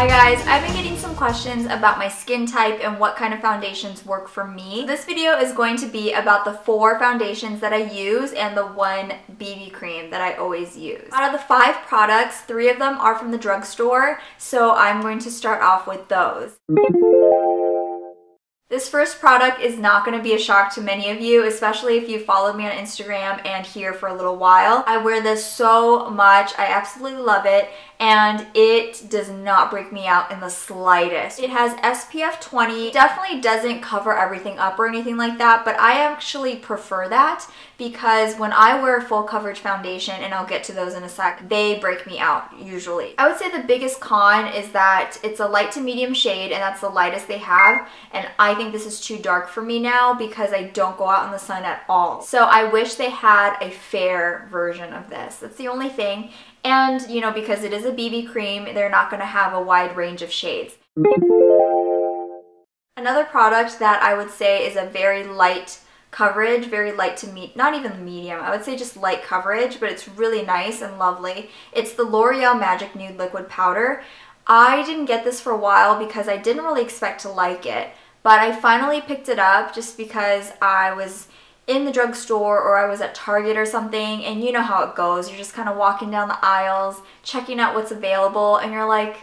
Hi guys, I've been getting some questions about my skin type and what kind of foundations work for me. This video is going to be about the 4 foundations that I use and the 1 BB cream that I always use. Out of the 5 products, 3 of them are from the drugstore, so I'm going to start off with those. This first product is not going to be a shock to many of you, especially if you followed me on Instagram and here for a little while. I wear this so much. I absolutely love it, and it does not break me out in the slightest. It has SPF 20. It definitely doesn't cover everything up or anything like that, but I actually prefer that because when I wear full coverage foundation, and I'll get to those in a sec, they break me out usually. I would say the biggest con is that it's a light to medium shade, and that's the lightest they have, and I think this is too dark for me now because I don't go out in the sun at all. So I wish they had a fair version of this. That's the only thing. And, you know, because it is a BB cream, they're not going to have a wide range of shades. Another product that I would say is a very light coverage, very light to not even medium, I would say just light coverage, but it's really nice and lovely. It's the L'Oreal Magic Nude Liquid Powder. I didn't get this for a while because I didn't really expect to like it, but I finally picked it up just because I was in the drugstore or I was at Target or something, and you know how it goes. You're just kind of walking down the aisles, checking out what's available, and you're like,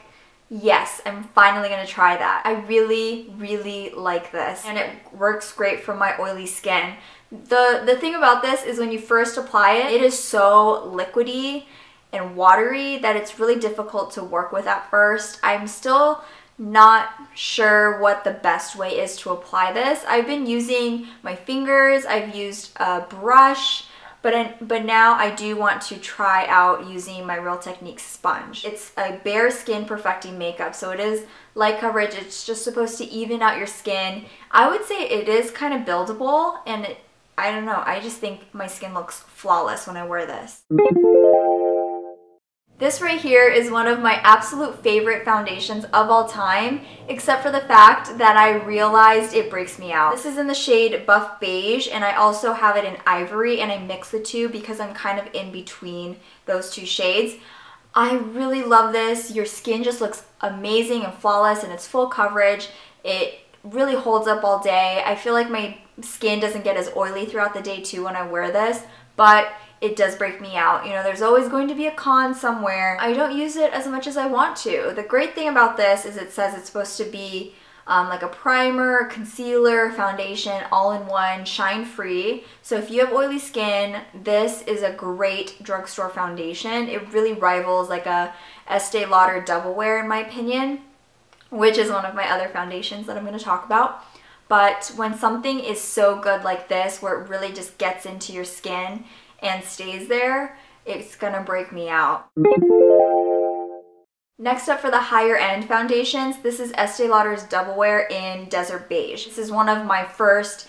yes, I'm finally going to try that. I really, really like this, and it works great for my oily skin. The thing about this is when you first apply it, it is so liquidy and watery that it's really difficult to work with at first. I'm still not sure what the best way is to apply this. I've been using my fingers, I've used a brush, but now I do want to try out using my Real Techniques sponge. It's a bare skin perfecting makeup, so it is light coverage. It's just supposed to even out your skin. I would say it is kind of buildable, and I don't know, I just think my skin looks flawless when I wear this. This right here is one of my absolute favorite foundations of all time, except for the fact that I realized it breaks me out. This is in the shade Buff Beige, and I also have it in Ivory, and I mix the two because I'm kind of in between those 2 shades. I really love this. Your skin just looks amazing and flawless, and it's full coverage. It really holds up all day. I feel like my skin doesn't get as oily throughout the day too when I wear this, but it does break me out. You know, there's always going to be a con somewhere. I don't use it as much as I want to. The great thing about this is it says it's supposed to be like a primer, concealer, foundation, all in one, shine free. So if you have oily skin, this is a great drugstore foundation. It really rivals like a Estee Lauder Double Wear in my opinion, which is one of my other foundations that I'm going to talk about. But when something is so good like this, where it really just gets into your skin and stays there, it's gonna break me out. Next up for the higher end foundations, this is Estee Lauder's Double Wear in Desert Beige. This is one of my first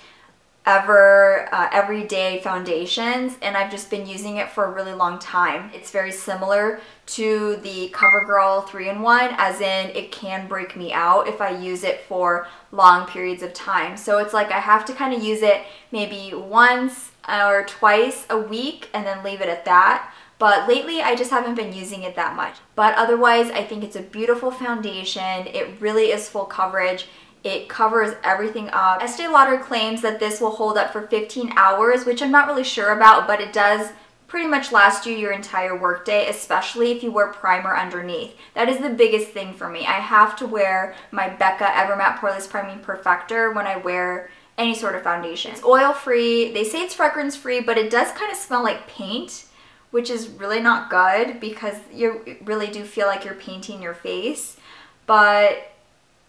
ever everyday foundations, and I've just been using it for a really long time. It's very similar to the CoverGirl 3-in-1, as in it can break me out if I use it for long periods of time. So it's like I have to kind of use it maybe once or twice a week and then leave it at that. But lately I just haven't been using it that much. But otherwise, I think it's a beautiful foundation. It really is full coverage. It covers everything up. Estee Lauder claims that this will hold up for 15 hours, which I'm not really sure about, but it does pretty much last you your entire workday, especially if you wear primer underneath. That is the biggest thing for me. I have to wear my Becca Evermatte Poreless Priming Perfector when I wear any sort of foundation. It's oil-free. They say it's fragrance-free, but it does kind of smell like paint, which is really not good because you really do feel like you're painting your face. But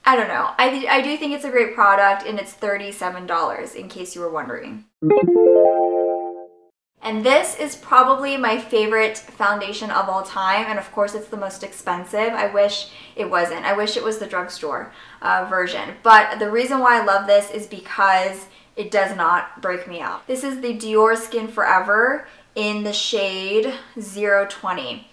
I don't know. I do think it's a great product, and it's $37 in case you were wondering. And this is probably my favorite foundation of all time, and of course it's the most expensive. I wish it wasn't. I wish it was the drugstore version. But the reason why I love this is because it does not break me out. This is the Diorskin Forever in the shade 020.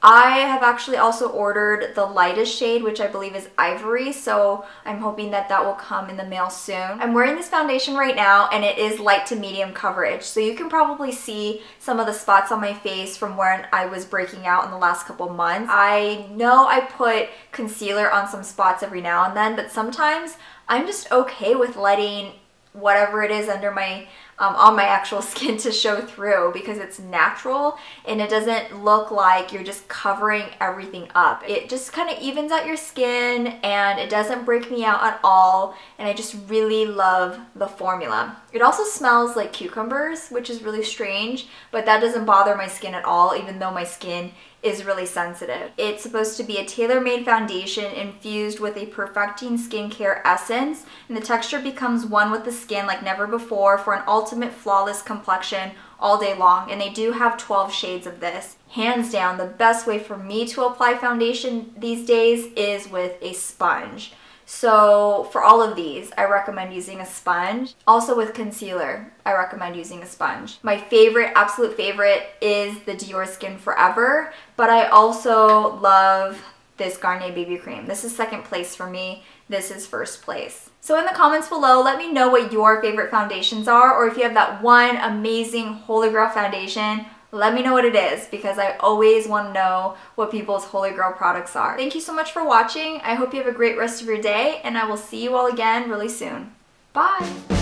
I have actually also ordered the lightest shade, which I believe is Ivory, so I'm hoping that that will come in the mail soon. I'm wearing this foundation right now, and it is light to medium coverage, so you can probably see some of the spots on my face from when I was breaking out in the last couple months. I know I put concealer on some spots every now and then, but sometimes I'm just okay with letting whatever it is under my on my actual skin to show through, because it's natural and it doesn't look like you're just covering everything up. It just kind of evens out your skin and it doesn't break me out at all, and I just really love the formula. It also smells like cucumbers, which is really strange, but that doesn't bother my skin at all, even though my skin is really sensitive. It's supposed to be a tailor-made foundation infused with a perfecting skincare essence, and the texture becomes one with the skin like never before for an ultimate flawless complexion all day long. And they do have 12 shades of this. Hands down, the best way for me to apply foundation these days is with a sponge. So for all of these, I recommend using a sponge. Also with concealer, I recommend using a sponge. My favorite, absolute favorite, is the Diorskin Forever, but I also love this Garnier BB cream. This is second place for me. This is first place. So in the comments below, let me know what your favorite foundations are, or if you have that one amazing Holy Grail foundation, let me know what it is, because I always want to know what people's Holy Grail products are. Thank you so much for watching. I hope you have a great rest of your day, and I will see you all again really soon. Bye!